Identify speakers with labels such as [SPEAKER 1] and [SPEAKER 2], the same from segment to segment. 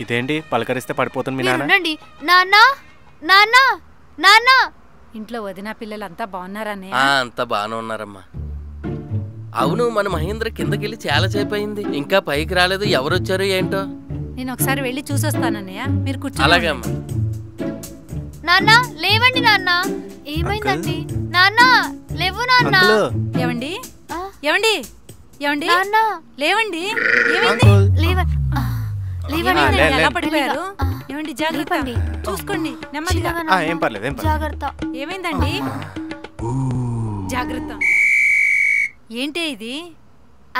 [SPEAKER 1] ఇదేంటి పలకరిస్తే పడిపోతుంది మీ నాన్న?
[SPEAKER 2] నాన్న నాన్న నాన్న.
[SPEAKER 3] ఇంట్లో వదిన పిల్లలంతా బాగున్నారనే?
[SPEAKER 4] అంతా బాగానే ఉన్నారమ్మా. అవును, మన మహేంద్ర కిందకెళ్ళి చాలా సేపు అయింది, ఇంకా పైకి రాలేదు. ఎవరొచ్చారు ఏంటో?
[SPEAKER 3] నేను ఒకసారి వెళ్ళి చూసొస్తానన్నయ్య, మీరు కూర్చో.
[SPEAKER 4] అలాగే అమ్మా.
[SPEAKER 2] నాన్న లేవండి నాన్న. ఏమైందండి నాన్న? లేవు నాన్న.
[SPEAKER 3] ఏమండి ఏమండి ఏమండి
[SPEAKER 2] నాన్న
[SPEAKER 3] లేవండి. ఏమైంది?
[SPEAKER 2] లేవండి.
[SPEAKER 3] ఎలా పడిపోయారు? ఏమండి జాగ్రత్త, చూసుకోండి నెమ్మదిగా.
[SPEAKER 1] ఏం పర్లేదు.
[SPEAKER 2] జాగ్రత్త.
[SPEAKER 3] ఏమైందండి? జాగ్రత్త. ఏంటి ఇది?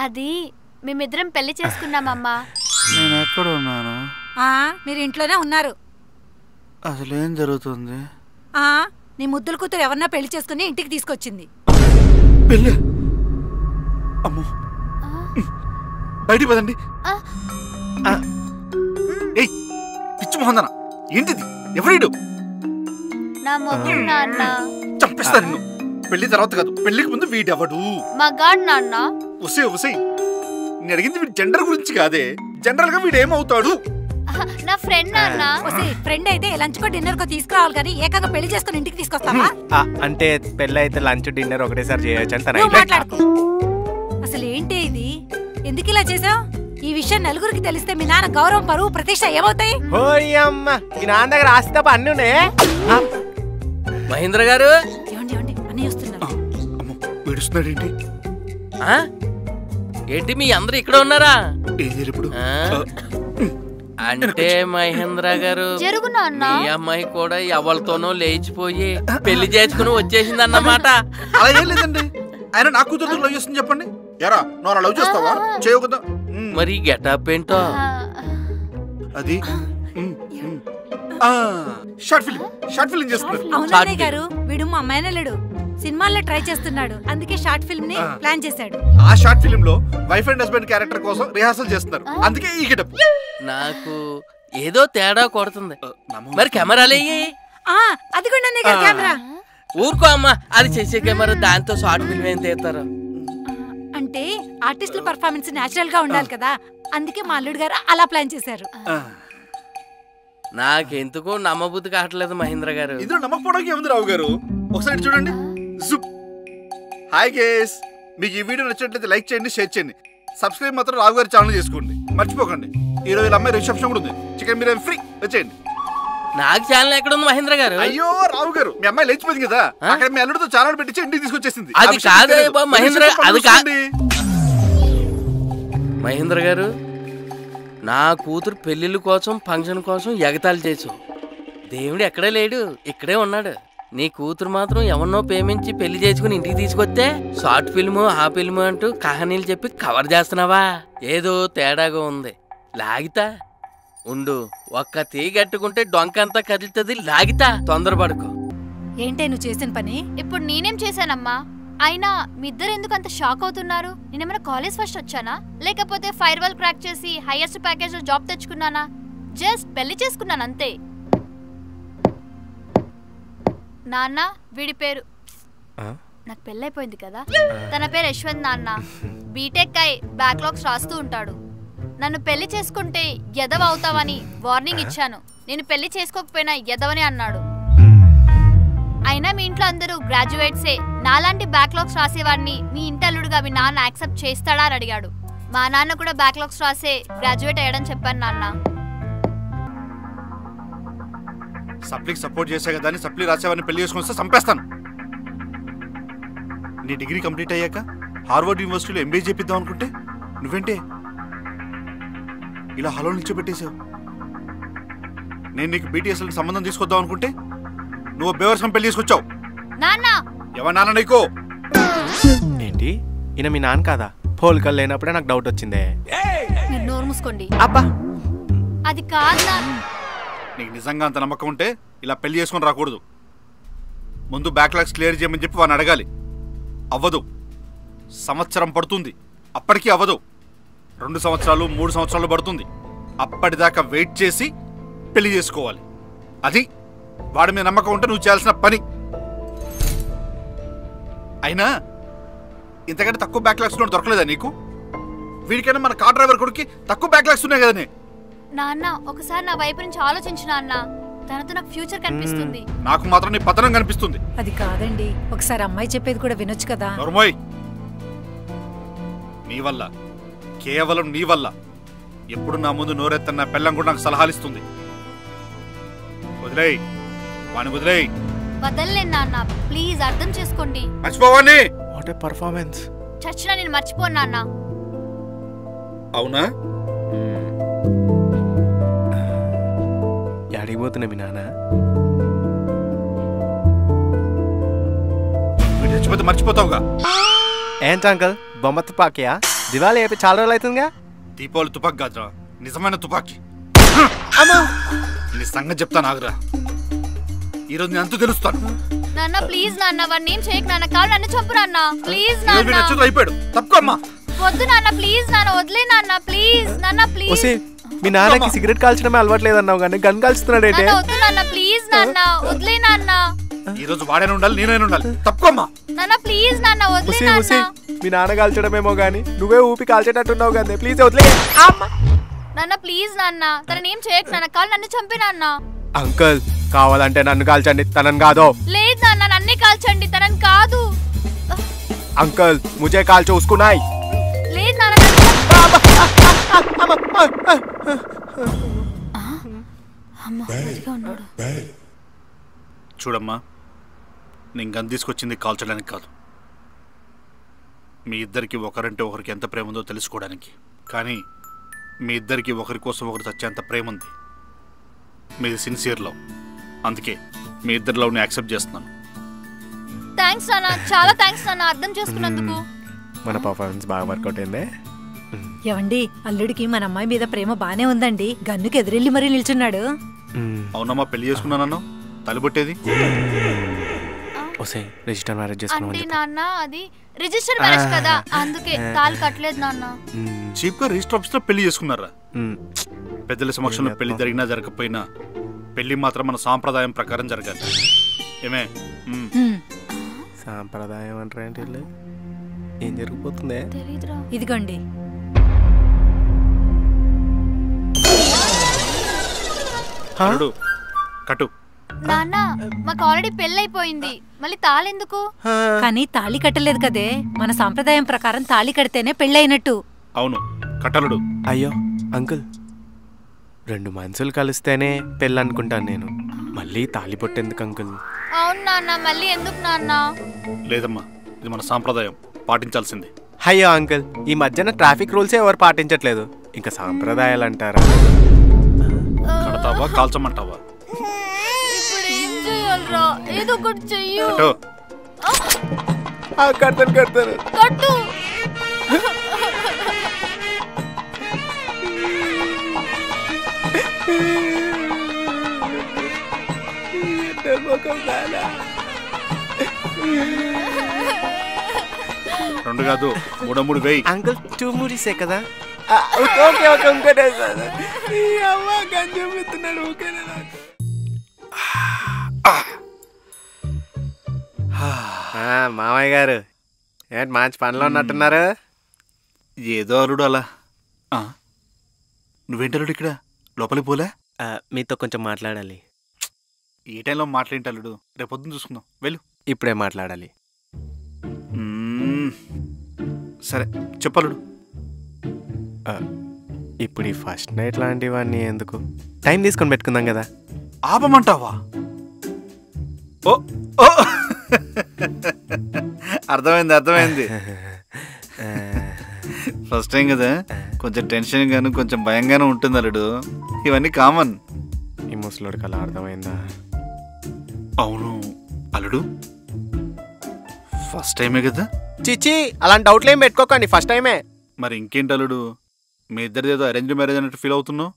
[SPEAKER 2] అది మేమిద్దరం పెళ్లి చేసుకున్నామమ్మా.
[SPEAKER 5] నేను ఎక్కడ ఉన్నాను?
[SPEAKER 3] మీరు ఇంట్లోనే ఉన్నారు.
[SPEAKER 5] అసలేం జరుగుతుంది?
[SPEAKER 3] నీ ముద్దుల కూతురు ఎవరన్నా పెళ్లి చేసుకుని ఇంటికి తీసుకొచ్చింది.
[SPEAKER 5] పెళ్ళి? అమ్మో, బయటికి పదండి. ఏయ్ పిచ్చి మొహందనా, ఏంటిది? ఎవరీడు?
[SPEAKER 2] నా మొగుడు నాన్న.
[SPEAKER 5] చంపేస్తా నిన్ను. పెళ్లి తర్వాత కాదు, పెళ్లికి ముందు వీడెవడు?
[SPEAKER 2] మగాడు నాన్న.
[SPEAKER 5] ఉసే నేను అడిగింది వీడి జెండర్ గురించి కాదే, జనరల్ గా వీడేమవుతాడు?
[SPEAKER 2] నా ఫ్రెండ్ నాన్న.
[SPEAKER 3] ఫ్రెండ్ అయితే లంచ్ కో డిన్నర్ కో తీసుకురావాలి కానీ ఏకంగా పెళ్లి చేసుకుని ఇంటికి తీసుకొస్తావా?
[SPEAKER 1] అంటే పెళ్లి అయితే లంచ్ డిన్నర్ ఒకటేసారి చేయొచ్చు అని
[SPEAKER 3] మాట్లాడుకో. అసలు ఏంటి ఇది? ఎందుకు ఇలా చేసావు? ఈ విషయం నలుగురికి తెలిస్తే మీ నాన్న గౌరవం, పరువు, ప్రతిష్ట ఏమవుతాయి?
[SPEAKER 1] మీ నాన్న దగ్గర ఆస్తి తప్ప అన్ని ఉన్నాయి.
[SPEAKER 4] మహేంద్ర గారు
[SPEAKER 3] అన్నీ వస్తున్నారు.
[SPEAKER 4] ఏంటి మీ అందరు ఇక్కడ ఉన్నారా?
[SPEAKER 5] ఇప్పుడు
[SPEAKER 4] అంటే మహేంద్ర గారు ఈ అమ్మాయి కూడా ఎవరితోనో లేచిపోయి పెళ్లి చేసుకుని వచ్చేసింది అన్నమాట.
[SPEAKER 5] అలా ఏం లేదండి, ఆయన నా కూతురు లవ్ చేస్తుంది. చెప్పండి, ఎరా నువ్వు లవ్ చేస్తావా? చేయవు కదా.
[SPEAKER 4] మరి గెటప్ ఏంటో?
[SPEAKER 5] అది షార్ట్ ఫిల్మ్ చేస్తున్నారు.
[SPEAKER 3] అవునన్నయ్య గారు, వీడు మా మేనల్లుడు సినిమాల్లో ట్రై చేస్తున్నాడు, అందుకే షార్ట్ ఫిల్మ్ ని ప్లాన్ చేశాడు.
[SPEAKER 5] ఆ షార్ట్ ఫిల్మ్ లో వైఫ్ అండ్ హస్బెండ్ క్యారెక్టర్ కోసం రిహార్సల్ చేస్తున్నారు, అందుకే ఈ గెటప్.
[SPEAKER 4] నాకు ఏదో తేడా కొడుతుంది. మరి కెమెరాలు
[SPEAKER 3] అది కూడా కెమెరా.
[SPEAKER 4] ఊరుకో అమ్మా, అది చేసే కెమెరా, దాంతో షార్ట్ ఫిల్మ్ ఏం తీస్తారు?
[SPEAKER 3] అంటే ఆర్టిస్టుల పర్ఫార్మెన్స్ నేచురల్ గా ఉండాలి కదా, అందుకే మా అల్లుడు గారు అలా ప్లాన్ చేశారు.
[SPEAKER 4] నాకెందుకు నమ్మబుద్ధి కావట్లేదు మహేంద్ర గారు.
[SPEAKER 5] ఇందులో నమ్మకపోవడానికి ఏముంది రావు గారు, ఒకసారి చూడండి. హాయ్ గేస్, మీకు ఈ వీడియో నచ్చినట్లయితే లైక్ చేయండి, షేర్ చేయండి, సబ్స్క్రైబ్ మాత్రం రావు గారి ఛానల్ చేసుకోండి మర్చిపోకండి. ఈరోజు వీళ్ళ అమ్మాయి రిసెప్షన్ కూడా ఉంది, చికెన్ బిర్యానీ ఫ్రీ, వచ్చేయండి.
[SPEAKER 4] నాకు ఛానల్ ఎక్కడ ఉంది మహేంద్ర గారు?
[SPEAKER 5] అయ్యో రావు గారు, మీ అమ్మాయి లేచిపోయింది కదా, అక్కడ మీ అల్లుడితో ఛానల్ పెట్టించి ఇంటికి తీసుకొచ్చేసింది.
[SPEAKER 4] అది కాదే మహేంద్ర, అది కాదు మహేంద్ర గారు. నా కూతురు పెళ్లిళ్ళ కోసం, ఫంక్షన్ కోసం ఎగతాళి చేసావు. దేవుడు ఎక్కడే లేడు, ఇక్కడే ఉన్నాడు. నీ కూతురు మాత్రం ఎవరినో ప్రేమించి పెళ్లి చేసుకుని ఇంటికి తీసుకొస్తే షార్ట్ ఫిల్మ్, ఆ ఫిల్మ్ అంటూ కహానీలు చెప్పి కవర్ చేస్తున్నావా? ఏదో తేడాగా ఉంది. లాగితా ఉండు, ఒక్క తీగట్టుకుంటే డొంకంతా కదులుతుంది. లాగితా, తొందరపడుకో.
[SPEAKER 3] ఏంటే నువ్వు చేసిన పని?
[SPEAKER 2] ఇప్పుడు నేనేం చేశానమ్మా? అయినా మీ ఇద్దరు ఎందుకు అంత షాక్ అవుతున్నారు? నేనేమైనా కాలేజ్ ఫస్ట్ వచ్చానా, లేకపోతే ఫైర్ వాల్ క్రాక్ చేసి హైయెస్ట్ ప్యాకేజ్ లో జాబ్ తెచ్చుకున్నానా? జస్ట్ పెళ్లి చేసుకున్నాను అంతే. నాన్న, వీడి పేరు, నాకు పెళ్ళైపోయింది కదా, తన పేరు యశ్వంత్ నాన్న. బీటెక్ అయి బ్యాక్లాగ్స్ రాస్తూ ఉంటాడు. నన్ను పెళ్లి చేసుకుంటే ఎదవ అవుతావని వార్నింగ్ ఇచ్చాను. నేను పెళ్లి చేసుకోకపోయినా ఎదవని అన్నాడు. అయినా మీ ఇంట్లో అందరూ గ్రాడ్యుయేట్సే, నాలాంటి బ్యాక్లాగ్స్ రాసేవాడిని మీ ఇంటి అల్లుడుగా మీ నాన్న యాక్సెప్ట్ చేస్తాడా అని అడిగాడు. మా నాన్న కూడా బ్యాక్లాగ్స్ రాసే గ్రాడ్యుయేట్ అయ్యాడని చెప్పాను నాన్న.
[SPEAKER 5] సప్లీకి సపోర్ట్ చేసే కదా అని సప్లీ రాసేవాడిని పెళ్లి చేసుకుని వస్తే చంపేస్తాను. నీ డిగ్రీ కంప్లీట్ అయ్యాక హార్వర్డ్ యూనివర్సిటీలో ఎంబీఏ చేపిద్దాం అనుకుంటే నువ్వేంటే ఇలా హలో నిల్చోబెట్టేసావు. నేను నీకు బీటీఎస్ఎల్ సంబంధం తీసుకొద్దాం అనుకుంటే నువ్వు బేవర్సం పెళ్లి తీసుకొచ్చావు. ఎవరు నాన్న నీకు?
[SPEAKER 1] ఏంటి ఈయన మీ నాన్న కాదా? పోలికలు లేనప్పుడే నాకు డౌట్ వచ్చిందే.
[SPEAKER 2] మీరు నోరు మూసుకోండి.
[SPEAKER 1] అబ్బా,
[SPEAKER 2] అది కాదు.
[SPEAKER 5] నీకు నిజంగా అంత నమ్మకం ఉంటే ఇలా పెళ్లి చేసుకొని రాకూడదు. ముందు బ్యాక్లాగ్స్ క్లియర్ చేయమని చెప్పి వాడిని అడగాలి. అవ్వదు, సంవత్సరం పడుతుంది. అప్పటికీ అవ్వదు, 2 సంవత్సరాలు 3 సంవత్సరాలు పడుతుంది. అప్పటిదాకా వెయిట్ చేసి పెళ్లి చేసుకోవాలి. అది వాడి మీద నమ్మకం ఉంటే నువ్వు చేయాల్సిన పని. అయినా ఇంతకంటే తక్కువ బ్యాక్లాగ్స్ దొరకలేదా నీకు? వీడికైనా మన కార్ డ్రైవర్ కొడుకు తక్కువ బ్యాక్లాగ్స్ ఉన్నాయి కదనే.
[SPEAKER 2] నాన్న ఒకసారి నా వైపు నుంచి ఆలోచించు నాన్న. తనతో నాకు ఫ్యూచర్ కనిపిస్తుంది.
[SPEAKER 5] నాకు మాత్రం నీ పతనం కనిపిస్తుంది.
[SPEAKER 3] అది కాదండి, ఒకసారి అమ్మాయి చెప్పేది కూడా వినొచ్చు కదా.
[SPEAKER 5] నర్మోయ్, నీ వల్ల, కేవలం నీ వల్ల ఎప్పుడు నా ముందు నోరెత్తన్న పెళ్ళం కూడా నాకు సలహాలు ఇస్తుంది. వదిలేయ్, వాణ్ణి వదిలేయ్.
[SPEAKER 2] వదలలేను నాన్న, ప్లీజ్ అర్థం చేసుకోండి.
[SPEAKER 5] మర్చిపోవాణ్ణి.
[SPEAKER 1] What a performance.
[SPEAKER 2] చచ్చినా నేను మర్చిపోను నాన్న.
[SPEAKER 5] అవునా?
[SPEAKER 1] అడిగిపోతున్నా మీ నాన్న.
[SPEAKER 5] చచ్చిపోతే మర్చిపోతావుగా.
[SPEAKER 1] ఏంటి అంకల్, బొమ్మ తుపాకియా? దివాళీ అయిపోయి చాలా రోజులు అవుతుందిగా.
[SPEAKER 5] దీపావళి తుపాకి కాదురా, నిజమైన తుపాకి. నీ సంగతి చెప్తాను, ఆగురా. ఈరోజు నేను అంతు తెలుస్తాను.
[SPEAKER 2] నాన్న ప్లీజ్ నాన్న, వాడిని ఏం చేయకు నాన్న. కాళ్ళు నన్ను చంపు నాన్న, ప్లీజ్ నాన్న.
[SPEAKER 5] అయిపోయాడు, తప్పుకో అమ్మా.
[SPEAKER 2] వద్దు నాన్న, ప్లీజ్ నాన్న, వదిలే నాన్న, ప్లీజ్ నాన్న, ప్లీజ్.
[SPEAKER 1] మీ నాన్నకి సిగరెట్ కాల్చడమే అలవాటు లేదన్నావు కానీ గన్ కాల్చుతున్నాడు ఏంటి?
[SPEAKER 2] వద్దు నాన్న, ప్లీజ్ నాన్న, వదిలే నాన్న.
[SPEAKER 5] ఈ రోజు వాడైనా ఉండాలి, నేనైనా ఉండాలి. తప్పుకోమ్మా.
[SPEAKER 2] నాన్న ప్లీజ్ నాన్న, వదిలే నాన్న.
[SPEAKER 1] మీ నాన్న కాల్చడమేమో గానీ నువ్వే ఊపి కాల్చేటట్టున్నావు కదా, ప్లీజ్ వదిలే.
[SPEAKER 2] నాన్న ప్లీజ్ నాన్న, తనని ఏం చేయకు నాన్న. కాళ్ళు నన్ను చంపి నాన్న.
[SPEAKER 1] అంకుల్ కావాలంటే నన్ను కాల్చండి, తనని కాదు.
[SPEAKER 2] లేదు నాన్న, నన్నే కాల్చండి, తనని కాదు.
[SPEAKER 1] అంకుల్ ముజే కాల్చో ఉస్కున్నాయి.
[SPEAKER 2] లేదు నాన్న.
[SPEAKER 5] చూడమ్మా, నేను గన్ తీసుకొచ్చింది కాల్చడానికి కాదు, మీ ఇద్దరికి ఒకరంటే ఒకరికి ఎంత ప్రేమ ఉందో తెలుసుకోవడానికి. కానీ మీ ఇద్దరికి ఒకరి కోసం ఒకరు చచ్చేంత ప్రేమ ఉంది. మీది సిన్సియర్ లవ్, అందుకే మీ ఇద్దరి లవ్ని యాక్సెప్ట్ చేస్తున్నాను.
[SPEAKER 2] థ్యాంక్స్ నాన్న, చాలా థ్యాంక్స్ నాన్న, అర్థం చేసుకున్నందుకు.
[SPEAKER 1] మన పర్ఫార్మెన్స్ బాగా వర్కౌట్ అయిందే.
[SPEAKER 3] ఏవండి, అల్లుడికి మన అమ్మాయి మీద ప్రేమ బానే ఉందండి. గన్నుకి ఎదురెళ్ళి మరీ నిల్చున్నాడు.
[SPEAKER 5] అవునమ్మా, పెళ్లి చేసుకున్నానన్నా తలుబొట్టేది.
[SPEAKER 1] రిజిస్టర్ మ్యారేజ్
[SPEAKER 2] అంటే నాన్న అది రిజిస్టర్ మ్యారేజ్ కదా, అందుకే తాళి కట్టలేదు నాన్న.
[SPEAKER 5] చీప్ గా రిజిస్టర్ ఆఫీస్ లో పెళ్లి చేసుకున్నారా? పెద్దల సమక్షంలో పెళ్లి జరిగినా జరగకపోయినా పెళ్లి మాత్రం మన సాంప్రదాయం ప్రకారం జరగాలి. ఏమే?
[SPEAKER 1] సాంప్రదాయం అంటే ఏం జరిగిపోతుంది?
[SPEAKER 3] ఇదిగోండి.
[SPEAKER 5] కట్టు.
[SPEAKER 2] నాన్న మాకు ఆల్రెడీ పెళ్ళైపోయింది, మళ్ళీ తాళెందుకు?
[SPEAKER 3] కానీ తాళి కట్టలేదు కదే, మన సాంప్రదాయం ప్రకారం తాళి కడితేనే పెళ్ళైనట్టు.
[SPEAKER 5] అవును, కట్టలుడు.
[SPEAKER 1] అయ్యో అంకుల్, 2 మనుషులు కలిస్తేనే పెళ్ళి అనుకుంటాను నేను, మళ్ళీ తాళి పొట్టెందుకు అంకుల్?
[SPEAKER 2] అవును నాన్న, మళ్ళీ ఎందుకు నాన్న?
[SPEAKER 5] లేదమ్మా, ఇది మన సాంప్రదాయం, పాటించాల్సింది.
[SPEAKER 1] అయ్యో అంకుల్, ఈ మధ్యన ట్రాఫిక్ రూల్స్ ఎవరు పాటించట్లేదు, ఇంకా సాంప్రదాయాలు అంటారా?
[SPEAKER 5] కడతావా కాల్చమంటావా?
[SPEAKER 2] ఇప్పుడు ఏం చేయాలరా? ఏదో ఒకటి చెయ్యు.
[SPEAKER 1] కడతాను కడతాను.
[SPEAKER 2] కట్టు.
[SPEAKER 5] రెండు కాదు, 3 వేయి.
[SPEAKER 1] అంకుల్ 2 మూడీసే కదా. ఓకే ఓకే ఇంకోటే సార్. ఈ అవ్వ గంజం ఎత్తున్నాడు. ఓకేనా? మామయ్య గారు ఏంటి మంచి పనిలో ఉన్నట్టున్నారు?
[SPEAKER 5] ఏదో అల్లుడు అలా. నువ్వేంటి అల్లుడు ఇక్కడ లోపలికి పోలే?
[SPEAKER 1] మీతో కొంచెం మాట్లాడాలి.
[SPEAKER 5] ఈ టైంలో మాట్లాడేంటి అల్లుడు? రేపు పొద్దున్న చూసుకుందాం, వెళ్ళు.
[SPEAKER 1] ఇప్పుడే మాట్లాడాలి.
[SPEAKER 5] సరే చెప్పలుడు.
[SPEAKER 1] ఇప్పుడు ఈ ఫస్ట్ నైట్ లాంటివన్నీ ఎందుకు, టైం తీసుకొని పెట్టుకుందాం కదా.
[SPEAKER 5] ఆపమంటావా? ఓ ఓ అర్థమైంది అర్థమైంది. ఫస్ట్ టైం కదా, కొంచెం టెన్షన్ గాను కొంచెం భయంగానే ఉంటుంది అల్లుడు, ఇవన్నీ కామన్.
[SPEAKER 1] ఈ ముసలోడికి అలా అర్థమైందా?
[SPEAKER 5] అవును అల్లుడు, ఫస్ట్ టైమే కదా.
[SPEAKER 1] చిచి అలాంటి డౌట్లు ఏం పెట్టుకోకండి, ఫస్ట్ టైమే.
[SPEAKER 5] మరి ఇంకేంటి అల్లుడు, మీ ఇద్దరిది ఏదో అరేంజ్ మ్యారేజ్ అన్నట్టు ఫీల్ అవుతున్నావు?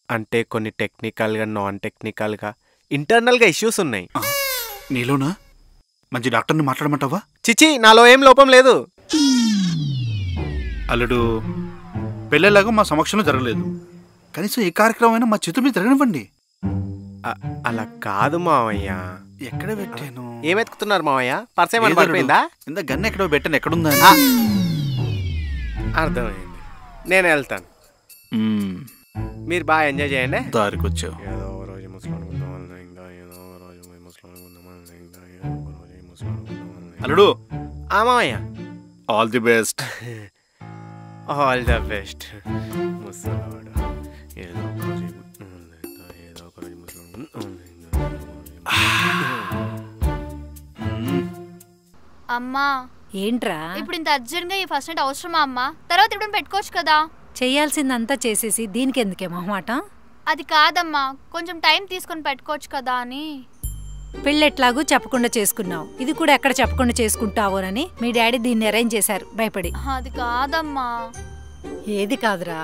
[SPEAKER 1] అంటే కొన్ని టెక్నికల్గా నాన్ టెక్నికల్గా ఇంటర్నల్గా ఇష్యూస్ ఉన్నాయి.
[SPEAKER 5] నీలోనా? మంచి డాక్టర్ని మాట్లాడమంటావా?
[SPEAKER 1] చిచి నాలో ఏం లోపం లేదు
[SPEAKER 5] అల్లుడు. పెళ్ళేలాగా మా సమక్షంలో జరగలేదు, కనీసం ఏ కార్యక్రమం అయినా మా చేతుల మీద జరగనివ్వండి.
[SPEAKER 1] అలా కాదు మావయ్య.
[SPEAKER 5] ఎక్కడ పెట్టాను?
[SPEAKER 1] ఏం వెతుకుతున్నారు మావయ్య? పర్స్ ఏమైనా పడిపోయిందా?
[SPEAKER 5] ఇంత గన్ ఎక్కడో పెట్టాను, ఎక్కడుందా?
[SPEAKER 1] అర్థమైంది, నేను వెళ్తాను. మీరు బాగా ఎంజాయ్ చేయండి.
[SPEAKER 5] దారికి వచ్చావు.
[SPEAKER 1] ఏదో ఒక రోజు ముసలి అనుకుందాం, ఇంకా ఏదో ఒక రోజు ముసలి అనుకుందాం, ఇంకా ఏదో ఒక రోజు ముసలి అనుకుందాం.
[SPEAKER 5] అల్లుడు,
[SPEAKER 1] మామయ్య,
[SPEAKER 5] all the best.
[SPEAKER 1] All the best. ముసలాడు ఏదో ఒక రోజు ఏదో ఒక రోజు ముసలి.
[SPEAKER 2] అమ్మా
[SPEAKER 3] ఏంట్రా
[SPEAKER 2] ఇప్పుడు ఇంత అర్జెంట్ గా ఈ ఫస్ట్ నైట్ అవసరమా అమ్మా? తర్వాత ఇప్పుడు పెట్టుకోవచ్చు కదా.
[SPEAKER 3] చెయ్యాల్సిందంతా చేసేసి దీనికి ఎందుకే మొహమాట?
[SPEAKER 2] అది కాదమ్మా, కొంచెం టైం తీసుకొని పెట్టుకోవచ్చు కదా అని.
[SPEAKER 3] పెళ్ళెట్లాగూ చెప్పకుండా చేసుకున్నావు, ఇది కూడా ఎక్కడ చెప్పకుండా చేసుకుంటావోనని మీ డాడీ దీన్ని అరేంజ్ చేశారు భయపడి.
[SPEAKER 2] అది కాదమ్మా.
[SPEAKER 3] ఏది కాదురా?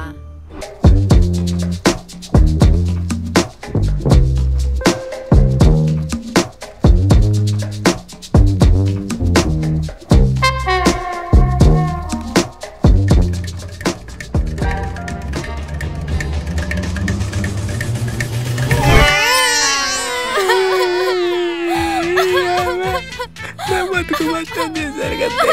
[SPEAKER 1] బతుకు బట్టం చేశారు కదా.